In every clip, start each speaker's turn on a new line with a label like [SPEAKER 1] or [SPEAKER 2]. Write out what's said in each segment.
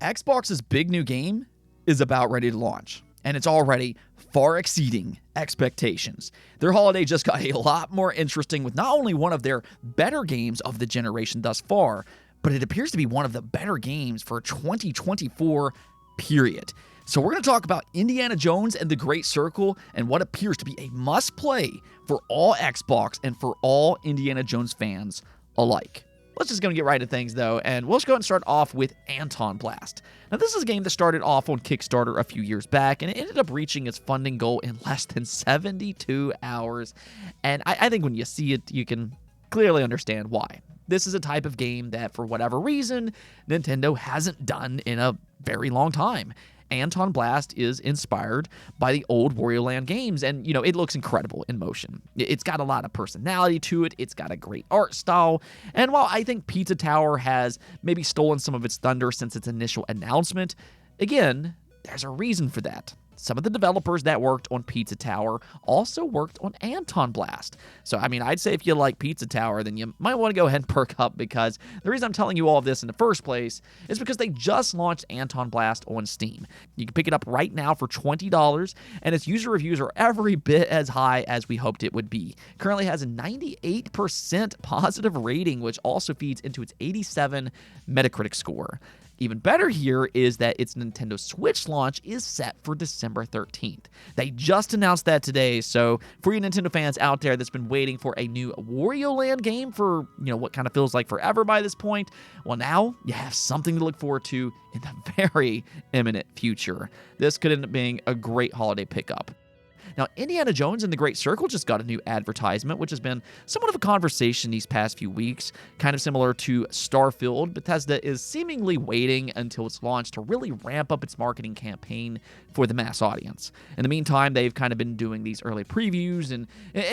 [SPEAKER 1] Xbox's big new game is about ready to launch, and it's already far exceeding expectations. Their holiday just got a lot more interesting with not only one of their better games of the generation thus far, but it appears to be one of the better games for 2024, period. So we're going to talk about Indiana Jones and the Great Circle and what appears to be a must-play for all Xbox and for all Indiana Jones fans alike. Let's just go and get right into things, though, and we'll just go ahead and start off with AntonBlast. Now, this is a game that started off on Kickstarter a few years back, and it ended up reaching its funding goal in less than 72 hours. And I think when you see it, you can clearly understand why. This is a type of game that, for whatever reason, Nintendo hasn't done in a very long time. AntonBlast is inspired by the old Wario Land games, and, it looks incredible in motion. It's got a lot of personality to it, it's got a great art style, and while I think Pizza Tower has maybe stolen some of its thunder since its initial announcement, again, there's a reason for that. Some of the developers that worked on Pizza Tower also worked on AntonBlast. So, I'd say if you like Pizza Tower, then you might want to go ahead and perk up, because the reason I'm telling you all of this in the first place is because they just launched AntonBlast on Steam. You can pick it up right now for $20, and its user reviews are every bit as high as we hoped it would be. Currently has a 98% positive rating, which also feeds into its 87 Metacritic score. Even better here is that its Nintendo Switch launch is set for December 13th. They just announced that today, so for you Nintendo fans out there that's been waiting for a new Wario Land game for, what kind of feels like forever by this point, well, now you have something to look forward to in the very imminent future. This could end up being a great holiday pickup. Now, Indiana Jones and the Great Circle just got a new advertisement, which has been somewhat of a conversation these past few weeks, kind of similar to Starfield. Bethesda is seemingly waiting until its launch to really ramp up its marketing campaign for the mass audience. In the meantime, they've kind of been doing these early previews and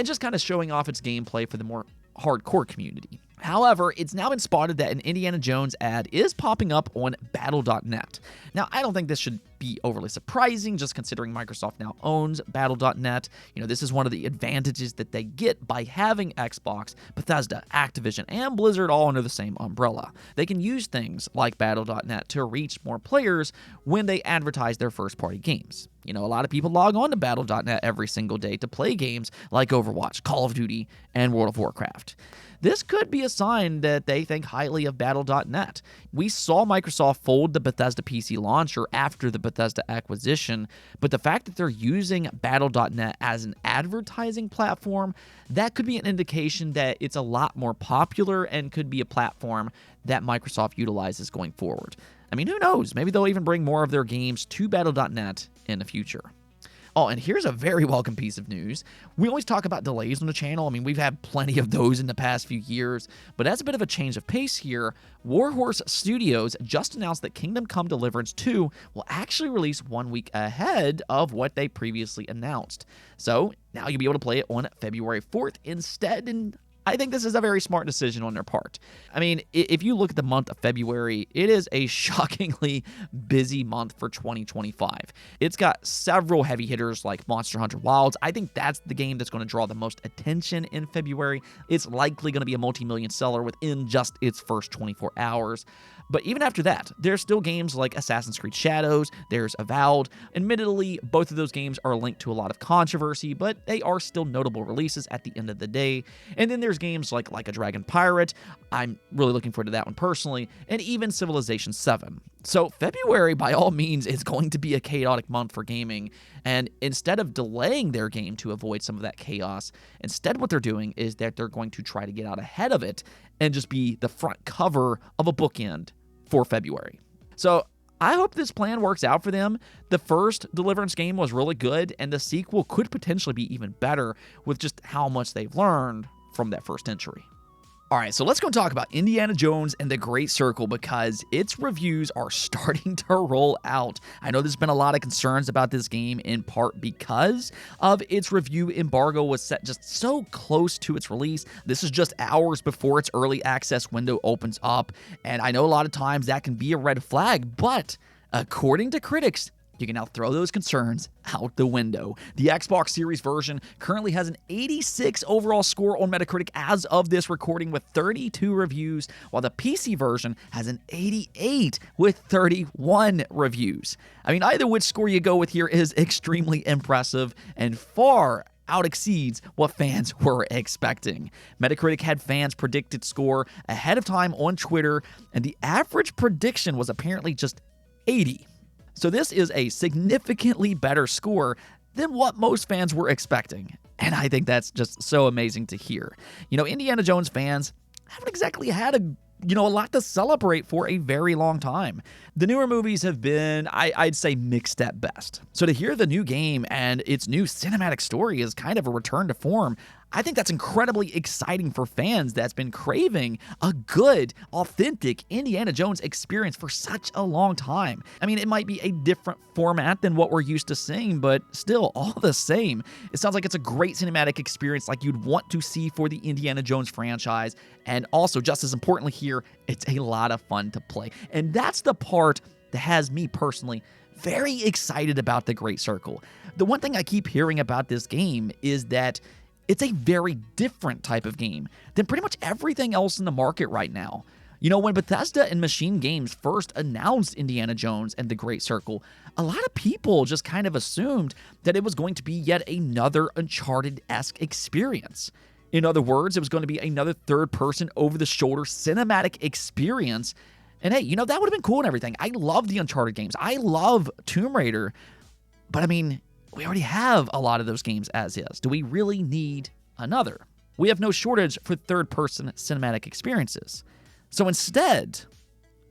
[SPEAKER 1] just kind of showing off its gameplay for the more hardcore community. However, it's now been spotted that an Indiana Jones ad is popping up on Battle.net. Now, I don't think this should be overly surprising, just considering Microsoft now owns Battle.net. This is one of the advantages that they get by having Xbox, Bethesda, Activision, and Blizzard all under the same umbrella. They can use things like Battle.net to reach more players when they advertise their first-party games. A lot of people log on to Battle.net every single day to play games like Overwatch, Call of Duty, and World of Warcraft. This could be a sign that they think highly of Battle.net. We saw Microsoft fold the Bethesda PC launcher after the Bethesda acquisition, but the fact that they're using Battle.net as an advertising platform, that could be an indication that it's a lot more popular and could be a platform that Microsoft utilizes going forward. Who knows? Maybe they'll even bring more of their games to Battle.net in the future. Oh, and here's a very welcome piece of news. We always talk about delays on the channel. We've had plenty of those in the past few years, but as a bit of a change of pace here, Warhorse Studios just announced that Kingdom Come Deliverance 2 will actually release 1 week ahead of what they previously announced. So now you'll be able to play it on February 4th instead, and I think this is a very smart decision on their part. If you look at the month of February, it is a shockingly busy month for 2025. It's got several heavy hitters like Monster Hunter Wilds. I think that's the game that's going to draw the most attention in February. It's likely going to be a multi-million seller within just its first 24 hours. But even after that, there's still games like Assassin's Creed Shadows, there's Avowed. Admittedly, both of those games are linked to a lot of controversy, but they are still notable releases at the end of the day. And then there's games like a Dragon Pirate. I'm really looking forward to that one personally, and even Civilization 7. So February, by all means, is going to be a chaotic month for gaming, and instead of delaying their game to avoid some of that chaos, instead what they're doing is that they're going to try to get out ahead of it and just be the front cover of a bookend for February. So I hope this plan works out for them. The first Deliverance game was really good, and the sequel could potentially be even better with just how much they've learned from that first entry. All right, so let's go and talk about Indiana Jones and the Great Circle, because its reviews are starting to roll out. I know there's been a lot of concerns about this game, in part because of its review embargo was set just so close to its release. This is just hours before its early access window opens up, and I know a lot of times that can be a red flag, but according to critics, You can now throw those concerns out the window. The Xbox Series version currently has an 86 overall score on Metacritic as of this recording with 32 reviews, while the PC version has an 88 with 31 reviews. I mean, either which score you go with here is extremely impressive and far out exceeds what fans were expecting. Metacritic had fans' predicted score ahead of time on Twitter, and the average prediction was apparently just 80. So this is a significantly better score than what most fans were expecting. And I think that's just so amazing to hear. You know, Indiana Jones fans haven't exactly had a lot to celebrate for a very long time. The newer movies have been, I'd say, mixed at best. So to hear the new game and its new cinematic story is kind of a return to form. I think that's incredibly exciting for fans that's been craving a good, authentic Indiana Jones experience for such a long time. I mean, it might be a different format than what we're used to seeing, but still, all the same, it sounds like it's a great cinematic experience like you'd want to see for the Indiana Jones franchise. And also, just as importantly here, it's a lot of fun to play. And that's the part that has me personally very excited about the Great Circle. The one thing I keep hearing about this game is that it's a very different type of game than pretty much everything else in the market right now. You know, when Bethesda and Machine Games first announced Indiana Jones and the Great Circle, a lot of people just kind of assumed that it was going to be yet another Uncharted-esque experience. In other words, it was going to be another third-person, over-the-shoulder cinematic experience. And hey, you know, that would have been cool and everything. I love the Uncharted games. I love Tomb Raider. But I mean, we already have a lot of those games as is. Do we really need another? We have no shortage for third-person cinematic experiences. So instead,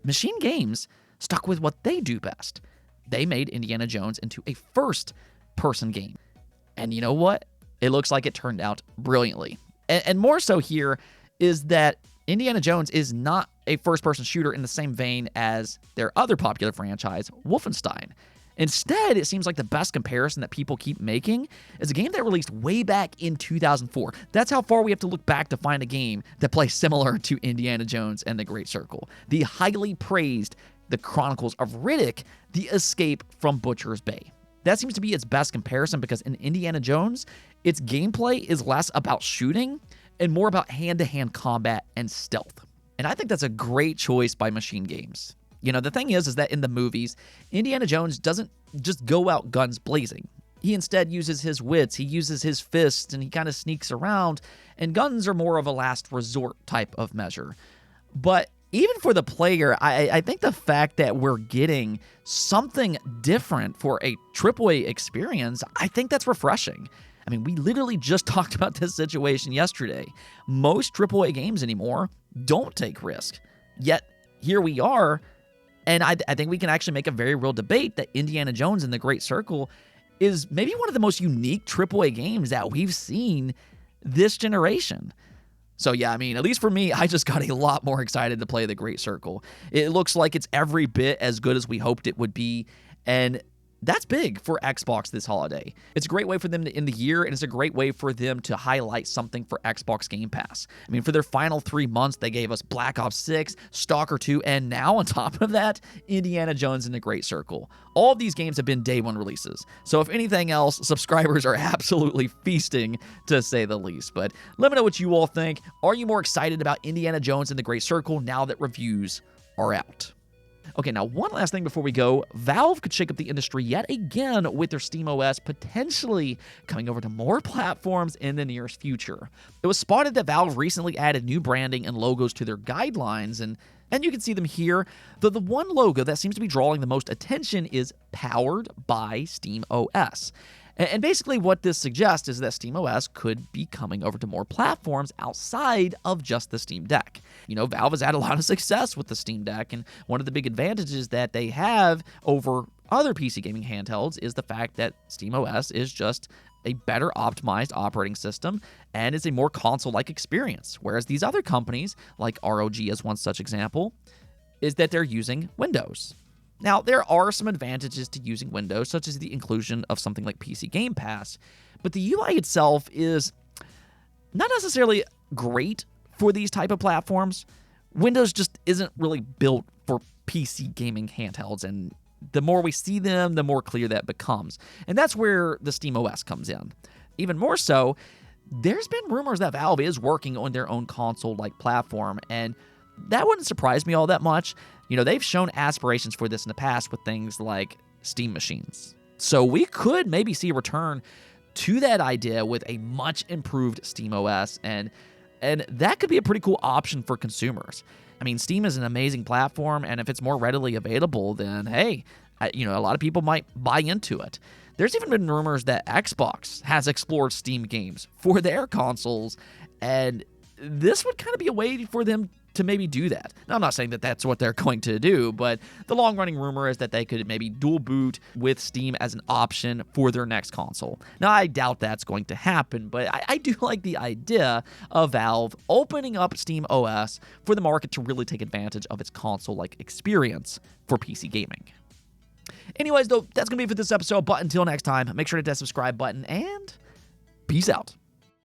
[SPEAKER 1] Machine Games stuck with what they do best. They made Indiana Jones into a first-person game. And you know what? It looks like it turned out brilliantly. And more so here is that Indiana Jones is not a first-person shooter in the same vein as their other popular franchise, Wolfenstein. Instead, it seems like the best comparison that people keep making is a game that released way back in 2004. That's how far we have to look back to find a game that plays similar to Indiana Jones and the Great Circle. The highly praised The Chronicles of Riddick, The Escape from Butcher's Bay. That seems to be its best comparison because in Indiana Jones, its gameplay is less about shooting and more about hand-to-hand combat and stealth. And I think that's a great choice by Machine Games. You know, the thing is that in the movies, Indiana Jones doesn't just go out guns blazing. He instead uses his wits, he uses his fists, and he kind of sneaks around, and guns are more of a last resort type of measure. But even for the player, I think the fact that we're getting something different for a AAA experience, I think that's refreshing. I mean, we literally just talked about this situation yesterday. Most AAA games anymore don't take risk. Yet, here we are. And I think we can actually make a very real debate that Indiana Jones and the Great Circle is maybe one of the most unique AAA games that we've seen this generation. So yeah, I mean, at least for me, I just got a lot more excited to play the Great Circle. It looks like it's every bit as good as we hoped it would be, and that's big for Xbox this holiday. It's a great way for them to end the year, and it's a great way for them to highlight something for Xbox Game Pass. I mean, for their final 3 months, they gave us Black Ops 6, Stalker 2, and now on top of that, Indiana Jones and the Great Circle. All of these games have been day one releases. So if anything else, subscribers are absolutely feasting, to say the least. But let me know what you all think. Are you more excited about Indiana Jones and the Great Circle now that reviews are out? Okay, now one last thing before we go. Valve could shake up the industry yet again with their SteamOS potentially coming over to more platforms in the nearest future. It was spotted that Valve recently added new branding and logos to their guidelines, and you can see them here. Though the one logo that seems to be drawing the most attention is Powered by SteamOS. And basically what this suggests is that SteamOS could be coming over to more platforms outside of just the Steam Deck. You know, Valve has had a lot of success with the Steam Deck, and one of the big advantages that they have over other PC gaming handhelds is the fact that SteamOS is just a better optimized operating system and is a more console-like experience, whereas these other companies, like ROG as one such example, is that they're using Windows. Now, there are some advantages to using Windows, such as the inclusion of something like PC Game Pass, but the UI itself is not necessarily great for these type of platforms. Windows just isn't really built for PC gaming handhelds, and the more we see them, the more clear that becomes. And that's where the SteamOS comes in. Even more so, there's been rumors that Valve is working on their own console-like platform, and that wouldn't surprise me all that much. They've shown aspirations for this in the past with things like Steam machines. So we could maybe see a return to that idea with a much improved SteamOS, and that could be a pretty cool option for consumers. I mean, Steam is an amazing platform, and if it's more readily available, then hey, a lot of people might buy into it. There's even been rumors that Xbox has explored Steam games for their consoles, and this would kind of be a way for them to maybe do that. Now, I'm not saying that that's what they're going to do, but the long-running rumor is that they could maybe dual boot with Steam as an option for their next console. Now, I doubt that's going to happen, but I do like the idea of Valve opening up SteamOS for the market to really take advantage of its console-like experience for PC gaming. Anyways, though, that's going to be it for this episode, but until next time, make sure to hit that subscribe button, and peace out.